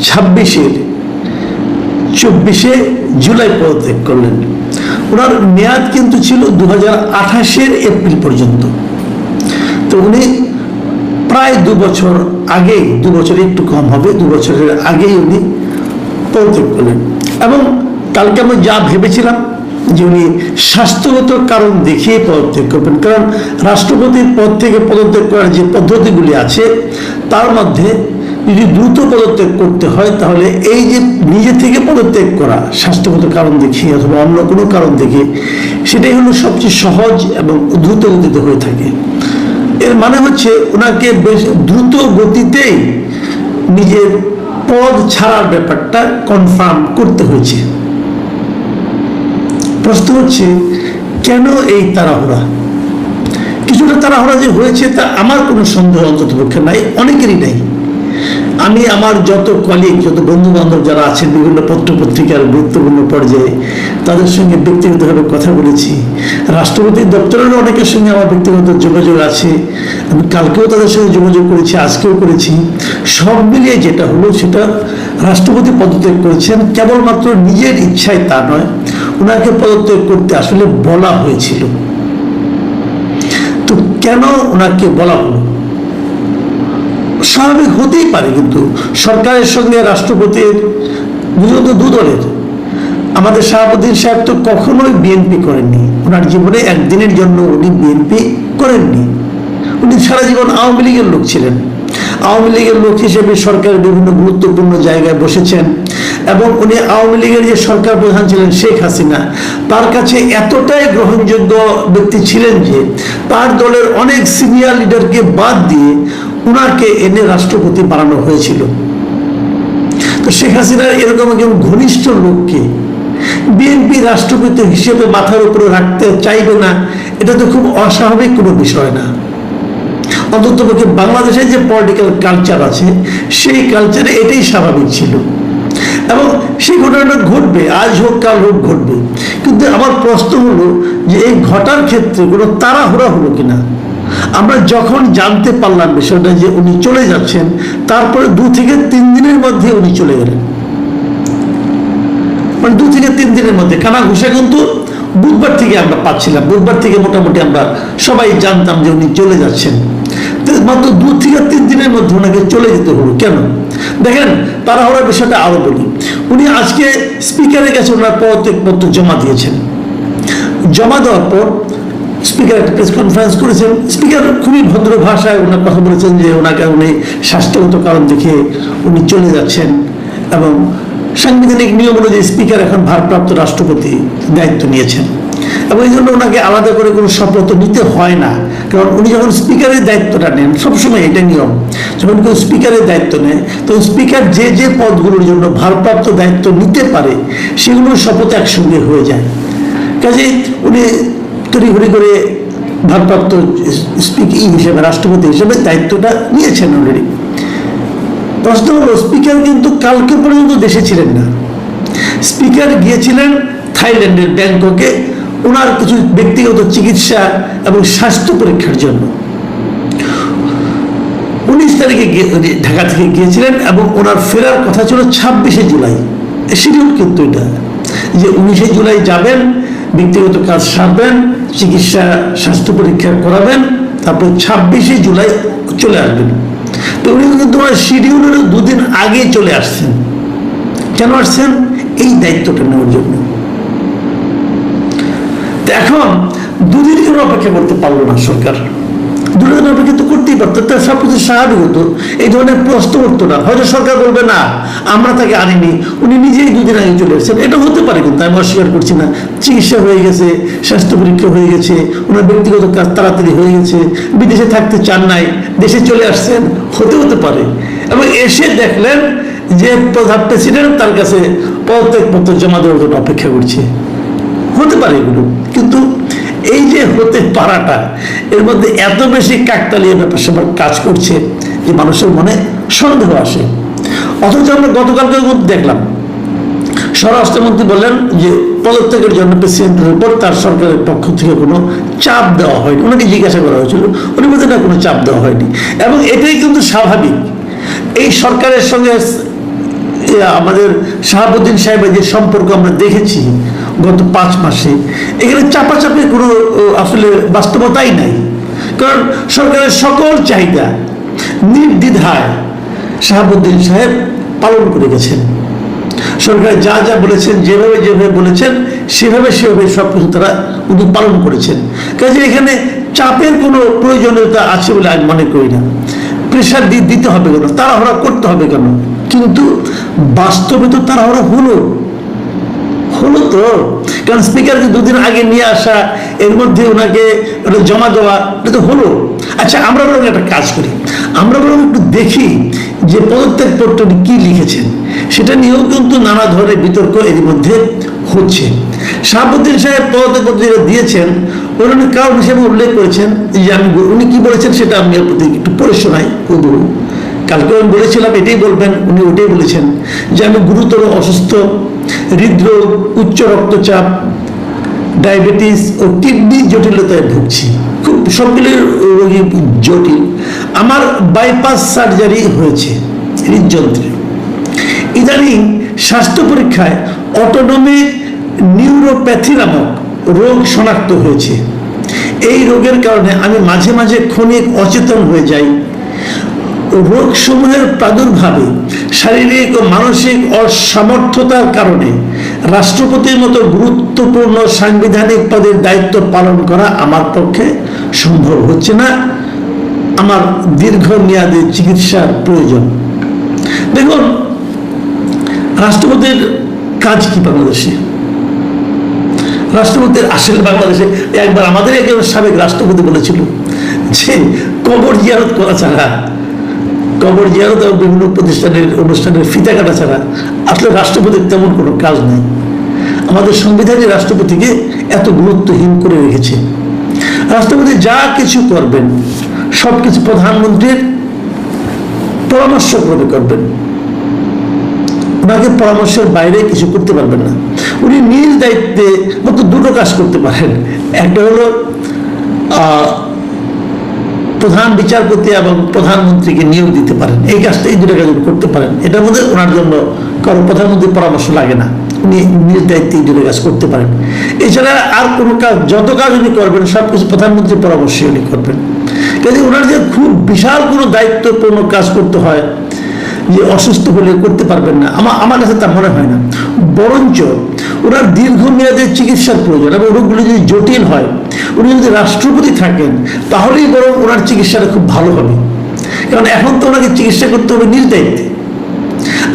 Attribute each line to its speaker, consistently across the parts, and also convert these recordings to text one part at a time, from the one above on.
Speaker 1: 24 জুলাই পদত্যাগ করলেন। ওনার মেয়াদ কিন্তু ছিল 2028 এপ্রিল পর্যন্ত। তো উনি প্রায় 2 বছর আগেই, 2 বছর একটু কম হবে, 2 বছরের আগেই উনি পদত্যাগ করলেন। এবং কালকে আমরা যা ভেবেছিলাম যে উনি স্বাস্থ্যগত কারণ দেখিয়ে পদত্যাগ করবেন, কারণ রাষ্ট্রপতির পদ থেকে পদত্যাগ করার যে পদ্ধতিগুলি আছে তার মধ্যে যদি দ্রুত পদত্যাগ করতে হয় তাহলে এই যে নিজে থেকে পদত্যাগ করা স্বাস্থ্যগত কারণ দেখিয়ে অথবা অন্য কোনো কারণ দেখিয়ে, সেটাই হলো সবচেয়ে সহজ এবং দ্রুত গতিতে হয়ে থাকে। এর মানে হচ্ছে ওনাকে বেশ দ্রুত গতিতেই নিজের পদ ছাড়ার ব্যাপারটা কনফার্ম করতে হয়েছে। প্রশ্ন হচ্ছে কেন এই তাড়াহুড়া? কিছুটা তাড়াহুড়া যে হয়েছে তা আমার কোনো সন্দেহ অন্ততপক্ষে নাই, অনেকেরই নাই। আমি আমার যত কলিগ, যত বন্ধু বান্ধব যারা আছেন বিভিন্ন পত্র পত্রিকার গুরুত্বপূর্ণ পর্যায়ে, তাদের সঙ্গে ব্যক্তিগতভাবে কথা বলেছি। রাষ্ট্রপতির দপ্তরেরও অনেকের সঙ্গে আমার ব্যক্তিগত যোগাযোগ আছে। আমি কালকেও তাদের সঙ্গে যোগাযোগ করেছি, আজকেও করেছি। সব মিলিয়ে যেটা হলো সেটা রাষ্ট্রপতি পদত্যাগ করেছেন কেবলমাত্র নিজের ইচ্ছায় তা নয়, ওনাকে পদত্যাগ করতে আসলে বলা হয়েছিল। তো কেন ওনাকে বলা হলো? স্বাভাবিক হতেই পারে, কিন্তু সরকারের সঙ্গে রাষ্ট্রপতির বিগত 2 দলের, আমাদের সভাপতি সাহেব তো কখনোই বিএনপি করেননি। ওনার জীবনে একদিনের জন্য উনি বিএনপি করেননি। উনি সারা জীবন আওয়ামী লীগের লোক ছিলেন। আওয়ামী লীগের লোক হিসেবে সরকারের বিভিন্ন গুরুত্বপূর্ণ জায়গায় বসেছেন এবং উনি আওয়ামী লীগের যে সরকার প্রধান ছিলেন শেখ হাসিনা, তার কাছে এতটাই গ্রহণযোগ্য ব্যক্তি ছিলেন যে তার দলের অনেক সিনিয়র লিডারকে বাদ দিয়ে উনাকে এনে রাষ্ট্রপতি বানানো হয়েছিল। তো শেখ হাসিনার এরকম একজন ঘনিষ্ঠ লোককে বিএনপি রাষ্ট্রপতি হিসেবে মাথার উপরে রাখতে চাইবে না, এটা তো খুব অস্বাভাবিক কোনো বিষয় না। অন্ততপক্ষে বাংলাদেশের যে পলিটিক্যাল কালচার আছে সেই কালচারে এটাই স্বাভাবিক ছিল এবং সেই ঘটনাটা ঘটবে, আজ হোক কাল হোক ঘটবে। কিন্তু আমার প্রশ্ন হলো যে এই ঘটার ক্ষেত্রে কোনো তাড়াহুড়া হলো কিনা। আমরা যখন জানতে পারলাম বিষয়টা যে উনি চলে যাচ্ছেন, তারপরে 2 থেকে 3 দিনের মধ্যে উনি চলে গেলেন। মানে 2 থেকে 3 দিনের মধ্যে কানা ঘুষা কিন্তু বুধবার থেকে আমরা পাচ্ছিলাম। বুধবার থেকে মোটামুটি আমরা সবাই জানতাম যে উনি চলে যাচ্ছেন। মাত্র 2 থেকে 3 দিনের মধ্যে ওনাকে চলে যেতে হলো কেন? দেখেন, তাড়াহুড়ার বিষয়টা আরো বলি। উনি আজকে স্পিকারের কাছে ওনার পদত্যাগপত্র জমা দিয়েছেন। জমা দেওয়ার পর স্পিকার একটা প্রেস কনফারেন্স করেছেন। স্পিকার খুবই ভদ্র ভাষায় ওনার কথা বলেছেন যে ওনাকে উনি স্বাস্থ্যগত কারণ দেখে উনি চলে যাচ্ছেন এবং সাংবিধানিক নিয়ম অনুযায়ী স্পিকার এখন ভারপ্রাপ্ত রাষ্ট্রপতি দায়িত্ব নিয়েছেন এবং এই জন্য ওনাকে আলাদা করে কোনো শপথ নিতে হয় না। কারণ উনি যখন স্পিকারের দায়িত্বটা নেন, সবসময় এটা নিয়ম, যখন কেউ স্পিকারের দায়িত্ব নেয় তখন স্পিকার যে যে পদগুলোর জন্য ভারপ্রাপ্ত দায়িত্ব নিতে পারে সেগুলোর শপথ একসঙ্গে হয়ে যায়। কাজে উনি তড়িঘড়ি করে ভারপ্রাপ্ত হিসেবে, রাষ্ট্রপতি হিসেবে দায়িত্বটা নিয়েছেন অলরেডি। প্রশ্ন হলো, স্পিকার কিন্তু কালকে পর্যন্ত দেশে ছিলেন না। স্পিকার গিয়েছিলেন থাইল্যান্ডের ব্যাংককে ওনার কিছু ব্যক্তিগত চিকিৎসা এবং স্বাস্থ্য পরীক্ষার জন্য। 19 তারিখে ঢাকা থেকে গিয়েছিলেন এবং ওনার ফেরার কথা ছিল 26 জুলাই। শিডিউল কিন্তু এটা যে 19 জুলাই যাবেন, ব্যক্তিগত কাজ সারবেন, চিকিৎসা স্বাস্থ্য পরীক্ষা করাবেন, তারপর 26 জুলাই চলে আসবেন। তো উনি কিন্তু ওনার শিডিউলের 2 দিন আগে চলে আসছেন। কেন আসছেন? এই দায়িত্বটা নেওয়ার জন্য। এখন 2 দিন কেন অপেক্ষা করতে পারলো না সরকার? 2 দিন অপেক্ষা তো করতেই পারতো, তার সবকিছু স্বাভাবিক হতো, এই ধরনের প্রশ্ন উঠতো না। হয়তো সরকার বলবে না আমরা তাকে আনিনি, উনি নিজেই 2 দিন আগে চলে এসেছেন, এটা হতে পারে, কিন্তু আমি অস্বীকার করছি না। চিকিৎসা হয়ে গেছে, স্বাস্থ্য পরীক্ষা হয়ে গেছে, ওনার ব্যক্তিগত কাজ তাড়াতাড়ি হয়ে গেছে, বিদেশে থাকতে চান নাই, দেশে চলে আসছেন, হতে পারে। এবং এসে দেখলেন যে প্রধান প্রেসিডেন্ট তার কাছে পদত্যাগপত্র জমা দেওয়ার জন্য অপেক্ষা করছে, হতে পারে এগুলো। কিন্তু এই যে হতে পারাটা, এর মধ্যে এত বেশি কাকতালীয় ব্যাপার স্যাপার কাজ করছে যে মানুষের মনে সন্দেহ আসে। অথচ আমরা গতকালকে দেখলাম স্বরাষ্ট্রমন্ত্রী বললেন যে পদত্যাগের জন্য প্রেসিডেন্টের উপর তার সরকারের পক্ষ থেকে কোনো চাপ দেওয়া হয়নি। ওনাকে জিজ্ঞাসা করা হয়েছিল, উনি বলছেন না, কোনো চাপ দেওয়া হয়নি। এবং এটাই কিন্তু স্বাভাবিক। এই সরকারের সঙ্গে আমাদের শাহাবুদ্দিন সাহেবের যে সম্পর্ক আমরা দেখেছি গত 5 মাসে, এখানে চাপাচাপির কোনো আসলে বাস্তবতাই নাই। কারণ সরকারের সকল চাহিদা নির্দ্বিধায় শাহাবুদ্দিন সাহেব পালন করে গেছেন। সরকার যা যা বলেছেন, যেভাবে যেভাবে বলেছেন সেভাবে সব কিছু তারা উনি পালন করেছেন। কাজে এখানে চাপের কোনো প্রয়োজনীয়তা আছে বলে আমি মনে করি না। প্রেশার দিতে হবে কেন, তাড়াহুড়া করতে হবে কেন? কিন্তু বাস্তবে তো তাড়াহুড়া হলো তো। কারণ স্পিকারকে 2 দিন আগে নিয়ে আসা, এর মধ্যে ওনাকে জমা দেওয়া, এটা তো হলো। আচ্ছা, আমরা বরং একটা কাজ করি, আমরা বরং একটু দেখি যে পদত্যাগ পত্রটি কি লিখেছেন। সেটা নিয়েও কিন্তু নানা ধরনের বিতর্ক এর মধ্যে হচ্ছে। শাহাবুদ্দিন সাহেব পদত্যাগ পত্র যেটা দিয়েছেন, উনি কারণ হিসেবে উল্লেখ করেছেন যে উনি কি বলেছেন সেটা আমি একটু পড়ে শোনাই। কালকে আমি বলেছিলাম এটাই বলবেন, উনি ওটাই বলেছেন যে আমি গুরুতর অসুস্থ, হৃদরোগ, উচ্চ রক্তচাপ, ডায়াবেটিস ও কিডনি জটিলতায় ভুগছি। খুব সবগুলি রোগী জটিল। আমার বাইপাস সার্জারি হয়েছে হৃদযন্ত্রে। ইদানিং স্বাস্থ্য পরীক্ষায় অটোনমিক নিউরোপ্যাথি নামক রোগ শনাক্ত হয়েছে। এই রোগের কারণে আমি মাঝে মাঝে ক্ষণিক অচেতন হয়ে যাই। রোগসমূহের প্রাদুর্ভাবে শারীরিক ও মানসিক অসামর্থ্যতার কারণে রাষ্ট্রপতির মতো গুরুত্বপূর্ণ সাংবিধানিক পদের দায়িত্ব পালন করা আমার পক্ষে সম্ভব হচ্ছে না। আমার দীর্ঘমেয়াদী চিকিৎসার প্রয়োজন। দেখুন, রাষ্ট্রপতির কাজ কি বাংলাদেশে? রাষ্ট্রপতির আসলে বাংলাদেশে একবার আমাদের একজন সাবেক রাষ্ট্রপতি বলেছিল যে কবর জিয়ারত করা ছাড়া, কবর জিয়ারত এবং বিভিন্ন অনুষ্ঠানের ফিতা কাটা ছাড়া আসলে রাষ্ট্রপতির তেমন কোনো কাজ নেই। আমাদের সংবিধানে রাষ্ট্রপতিকে এত গুরুত্বহীন করে রেখেছে। রাষ্ট্রপতি যা কিছু করবেন সবকিছু প্রধানমন্ত্রীর পরামর্শক্রমে করবেন। ওনাকে পরামর্শের বাইরে কিছু করতে পারবেন না। উনি নিজ দায়িত্বে মাত্র 2টো কাজ করতে পারেন। একটা হলো প্রধান বিচারপতি এবং প্রধানমন্ত্রীকে নিয়োগ দিতে পারেন। এই কাজটা, এই 2টা কাজ করতে পারেন। এটার মধ্যে ওনার জন্য কারো প্রধানমন্ত্রীর পরামর্শ লাগে না। উনি নিজ দায়িত্বে এই 2টা কাজ করতে পারেন। এছাড়া আর কোনো কাজ, যত কাজ উনি করবেন সব কিছু প্রধানমন্ত্রীর পরামর্শে উনি করবেন। কাজে ওনার যে খুব বিশাল কোনো দায়িত্বপূর্ণ কাজ করতে হয়, যে অসুস্থ হলে করতে পারবেন না, আমার কাছে তা মনে হয় না। বরঞ্চ ওনার দীর্ঘমেয়াদী চিকিৎসার প্রয়োজন এবং রোগগুলো যদি জটিল হয়, উনি যদি রাষ্ট্রপতি থাকেন তাহলেই বরং ওনার চিকিৎসাটা খুব ভালো হবে। কারণ এখন তো ওনাকে চিকিৎসা করতে হবে নিজ দায়িত্বে।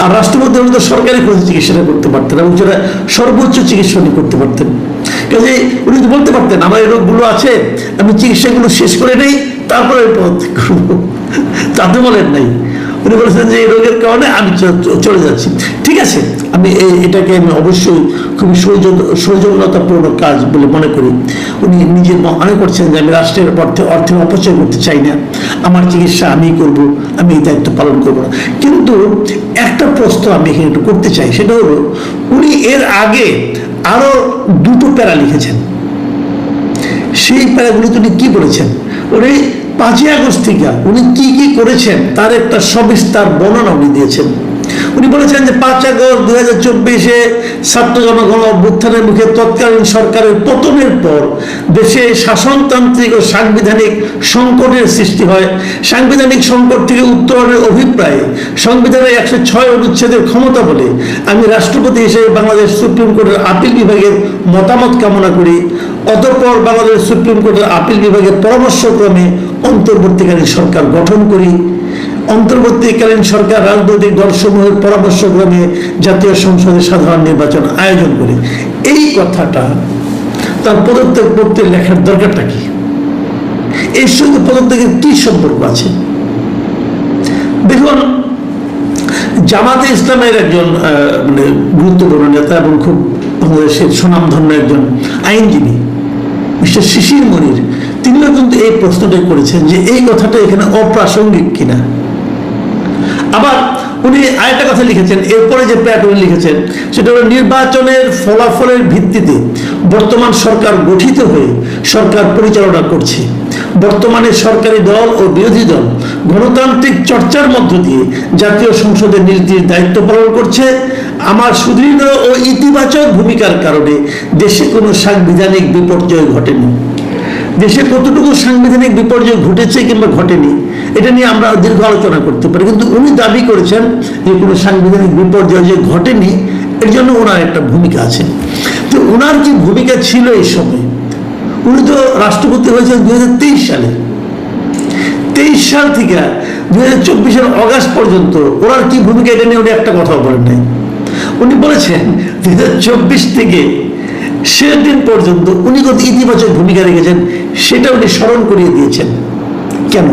Speaker 1: আর রাষ্ট্রপতি উনি তো সরকারি খরচে চিকিৎসাটা করতে পারতেন এবং সেটা সর্বোচ্চ চিকিৎসা উনি করতে পারতেন। কাজে উনি তো বলতে পারতেন আমার এই রোগগুলো আছে, আমি চিকিৎসাগুলো শেষ করে নেই, তারপরে আমি পদত্যাগ করবো। তাতে বলেন নাই, উনি বলেছেন যে এই রোগের কারণে আমি চলে যাচ্ছি। ঠিক আছে, আমি এটাকে আমি অবশ্যই খুবই সৌজন্যতাপূর্ণ কাজ বলে মনে করি। উনি নিজে মনে করছেন যে আমি রাষ্ট্রের অর্থে অপচয় করতে চাই না, আমার চিকিৎসা আমিই করব, আমি এই দায়িত্ব পালন করবো না। কিন্তু একটা প্রশ্ন আমি এখানে একটু করতে চাই, সেটা হলো উনি এর আগে আরো 2টো প্যারা লিখেছেন। সেই প্যারাগুলি উনি কি বলেছেন? উনি 5ই আগস্ট থেকে উনি কি কি করেছেন তার একটা সবিস্তার বর্ণনা উনি দিয়েছেন। উনি বলেছেন যে 5 আগস্ট 2024-এ ছাত্র জনগণ অভ্যুত্থানের মুখে তৎকালীন সরকারের পতনের পর দেশে শাসনতান্ত্রিক ও সাংবিধানিক সংকটের সৃষ্টি হয়। সাংবিধানিক সংকট থেকে উত্তরণের অভিপ্রায়ে সংবিধানের 106 অনুচ্ছেদের ক্ষমতা বলে আমি রাষ্ট্রপতি হিসেবে বাংলাদেশ সুপ্রিম কোর্টের আপিল বিভাগের মতামত কামনা করি। অতঃপর বাংলাদেশ সুপ্রিম কোর্টের আপিল বিভাগের পরামর্শক্রমে অন্তর্বর্তীকালীন সরকার গঠন করি। অন্তর্বর্তীকালীন সরকার রাজনৈতিক দলসমূহের পরামর্শক্রমে জাতীয় সংসদের সাধারণ নির্বাচন আয়োজন করে। এই কথাটা তার পদত্যাগ পত্রে লেখার দরকারটা কি? এর সঙ্গে পদত্যাগের কি সম্পর্ক আছে? দেখুন, জামাতে ইসলামের একজন গুরুত্বপূর্ণ নেতা এবং খুব বাংলাদেশের সুনামধন্য একজন আইনজীবী মিস্টার শিশির মনির, তিনিও কিন্তু এই প্রশ্নটাই করেছেন যে এই কথাটা এখানে অপ্রাসঙ্গিক কিনা। আবার উনি আরেকটা কথা লিখেছেন, এরপরে যে প্যাট উনি লিখেছেন সেটা হলো নির্বাচনের ফলাফলের ভিত্তিতে বর্তমান সরকার গঠিত হয়ে সরকার পরিচালনা করছে। বর্তমানে সরকারি দল ও বিরোধী দল গণতান্ত্রিক চর্চার মধ্য দিয়ে জাতীয় সংসদের নীতির দায়িত্ব পালন করছে। আমার সুদৃঢ় ও ইতিবাচক ভূমিকার কারণে দেশে কোনো সাংবিধানিক বিপর্যয় ঘটেনি। দেশে কতটুকু সাংবিধানিক বিপর্যয় ঘটেছে কিংবা ঘটেনি এটা নিয়ে আমরা দীর্ঘ আলোচনা করতে পারি, কিন্তু উনি দাবি করেছেন যে কোনো সাংবিধানিক বিপর্যয় যে ঘটেনি এর জন্য ওনার একটা ভূমিকা আছে। তো ওনার কি ভূমিকা ছিল এই সময়? উনি তো রাষ্ট্রপতি হয়েছেন 2023 সালে। 23 সাল থেকে 2024 অগাস্ট পর্যন্ত ওনার কি ভূমিকা এটা নিয়ে উনি একটা কথাও বলেন নাই। উনি বলেছেন 2024 থেকে শেষ দিন পর্যন্ত উনি কত ইতিবাচক ভূমিকা রেখেছেন সেটা উনি স্মরণ করিয়ে দিয়েছেন। কেন?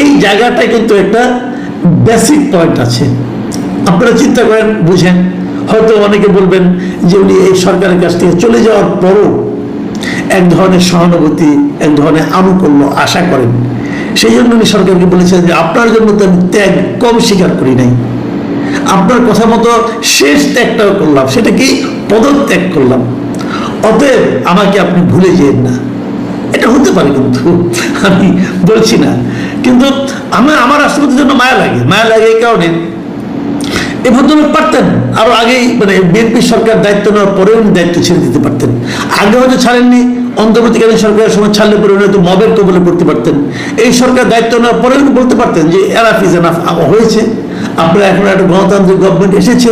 Speaker 1: এই জায়গাটায় কিন্তু একটা বেসিক পয়েন্ট আছে, আপনারা চিন্তা করেন, বুঝেন। হয়তো অনেকে বলবেন যে উনি এই সরকারের কাছ থেকে চলে যাওয়ার পরও এক ধরনের সহানুভূতি, এক ধরনের আনুকূল্য আশা করেন, সেই জন্য উনি সরকারকে বলেছেন যে আপনার জন্য তো আমি ত্যাগ কম স্বীকার করি নাই, আপনার কথা মতো শেষ ত্যাগটাও করলাম, সেটা কি পদত্যাগ করলাম, অতএব আমাকে আপনি ভুলে যেন না। এটা হতে পারে, কিন্তু আমি বলছি না, কিন্তু আমার রাষ্ট্রপতির জন্য মায়া লাগে এই কারণে এ ভদ্রলোক পারতেন আরো আগেই, মানে বিএনপি সরকার দায়িত্ব নেওয়ার পরেও উনি দায়িত্ব ছেড়ে দিতে পারতেন। আগে হয়তো ছাড়েননি, অন্তর্বর্তীকালীন সরকারের সময় ছাড়লে পরে উনি হয়তো মবের কবলে পড়তে পারতেন। এই সরকার দায়িত্ব নেওয়ার পরে উনি বলতে পারতেন যে এনাফ ইজ এনাফ, হয়েছে, আপনারা এখন একটা গণতান্ত্রিক গভর্নমেন্ট এসেছে,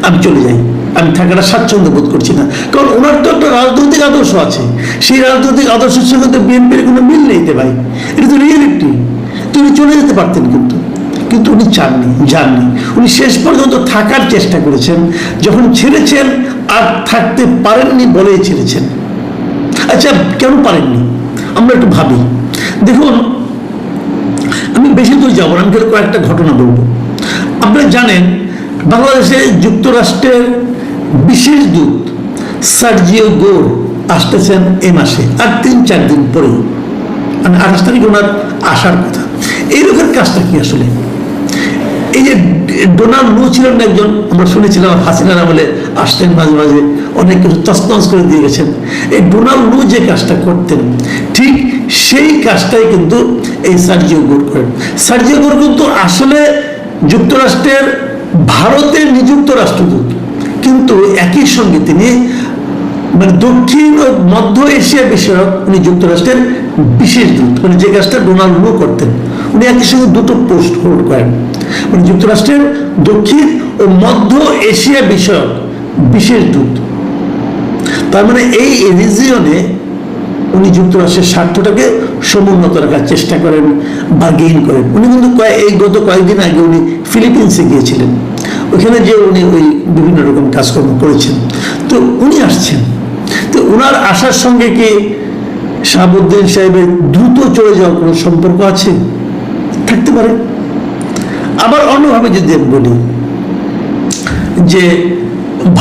Speaker 1: আমি চলে যাই, আমি থাকাটা স্বাচ্ছন্দ্য বোধ করছি না। কারণ ওনার তো একটা রাজনৈতিক আদর্শ আছে, সেই রাজনৈতিক আদর্শের সঙ্গে তো বিএনপির কোনো মিল নেই ভাই, এটা তো রিয়েলিটি। তিনি চলে যেতে পারতেন, কিন্তু উনি যাননি। উনি শেষ পর্যন্ত থাকার চেষ্টা করেছেন। যখন ছেড়েছেন আর থাকতে পারেননি বলেই ছেড়েছেন। আচ্ছা, কেন পারেননি আমরা একটু ভাবি। দেখুন, আমি বেশি দূর যাবো না, আমি কয়েকটা ঘটনা বলবো। আপনারা জানেন বাংলাদেশে যুক্তরাষ্ট্রের বিশেষ দূত সার্জিও গোর আসতেছেন এই মাসে, আর 3-4 দিন পরেই, মানে 28 তারিখ ওনার আসার কথা। এই লোকের কাজটা কি আসলে? এই যে ডোনাল্ড লু ছিলেন একজন, আমরা শুনেছিলাম হাসিনার আমলে আসতেন মাঝে মাঝে, অনেক কিছু তছনছ করে দিয়ে গেছেন। এই ডোনাল্ড লু যে কাজটা করতেন ঠিক সেই কাজটাই কিন্তু এই সার্জিও গোর করেন। সার্জিও গোর কিন্তু আসলে যুক্তরাষ্ট্রের ভারতের নিযুক্ত রাষ্ট্রদূত, কিন্তু একই সঙ্গে তিনি মানে দক্ষিণ ও মধ্য এশিয়া বিষয়ক উনি যুক্তরাষ্ট্রের বিশেষ দূত, মানে যে কাজটা ডোনাল্ড লু করতেন উনি একই সঙ্গে দুটো পোস্ট হোল্ড করেন, মানে যুক্তরাষ্ট্রের দক্ষিণ ও মধ্য এশিয়া বিষয়ক বিশেষ দূত। তার মানে এই রিজিয়নে উনি যুক্তরাষ্ট্রের স্বার্থটাকে সমুন্নত রাখার চেষ্টা করেন বা গেইন করেন। উনি কিন্তু গত কয়েকদিন আগে উনি ফিলিপিন্সে গিয়েছিলেন, ওখানে যে উনি ওই বিভিন্ন রকম কাজকর্ম করেছেন। তো উনি আসছেন, তো ওনার আসার সঙ্গে কি শাহাবুদ্দিন সাহেবের দ্রুত চলে যাওয়ার কোনো সম্পর্ক আছে? থাকতে পারে। আবার অন্যভাবে যদি আমি বলি যে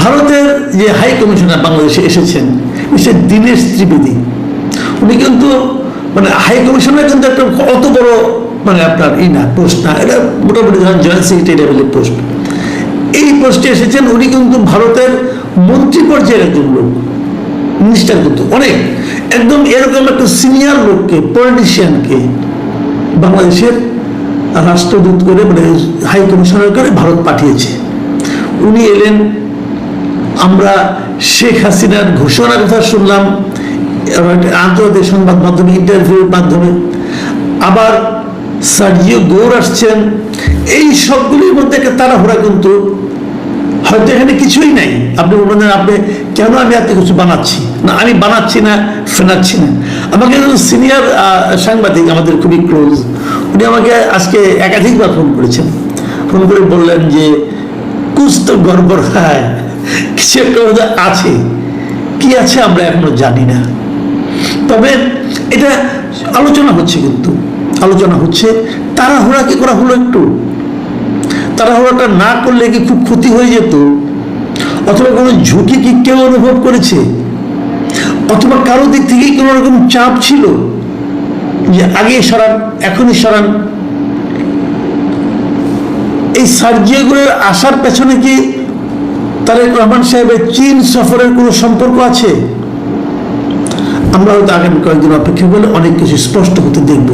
Speaker 1: ভারতের যে হাই কমিশনার বাংলাদেশে এসেছেন মিস্টার দীনেশ ত্রিবেদী, উনি কিন্তু মানে হাই কমিশনার কিন্তু একটা অত বড় মানে আপনার না পোস্ট না, এটা মোটামুটি জয়েন্ট সেক্রেটারি লেভেলের পোস্ট। এই পোস্টে এসেছেন উনি কিন্তু ভারতের মন্ত্রী পর্যায়ের একজন লোক, মিনিস্টার, কিন্তু অনেক একদম এরকম একটা সিনিয়র লোককে, পলিটিশিয়ানকে বাংলাদেশের রাষ্ট্রদূত করে মানে হাই কমিশনার করে ভারত পাঠিয়েছে। উনি এলেন, আমরা শেখ হাসিনার ঘোষণার কথা শুনলাম আন্তর্জাতিক সংবাদ মাধ্যমে, ইন্টারভিউর মাধ্যমে। আবার সার্জিও গোর আসছেন। এই সবগুলির মধ্যে একটা তাড়াহুড়া, কিন্তু হয়তো এখানে কিছুই নাই। আপনি বলবেন আপনি কেন আমি এত কিছু বানাচ্ছি না, আমি বানাচ্ছি না, ফেনাচ্ছি না। আমাকে একজন সিনিয়র সাংবাদিক, আমাদের খুবই ক্লোজ, উনি আমাকে আজকে একাধিকবার ফোন করেছেন। ফোন করে বললেন যে কুছ তো গড়বড় হয়, কিছু একটা আছে, কি আছে আমরা এখনো জানি না। তবে এটা আলোচনা হচ্ছে, কিন্তু আলোচনা হচ্ছে তাড়াহুড়া কি করা হলো? একটু তাড়াহুড়াটা না করলে কি খুব ক্ষতি হয়ে যেত? অথবা কোনো ঝুঁকি কি কেউ অনুভব করেছে? অথবা কারো দিক থেকে কোনো রকম চাপ ছিল যে আগে সরান, এখনই সরান? এই সার্জিওগুলোর আসার পেছনে কি তারেক রহমান সাহেবের চীন সফরের কোনো সম্পর্ক আছে? আমরা হয়তো আগামী কয়েকদিন অপেক্ষা করলে অনেক কিছু স্পষ্ট হতে দেখব।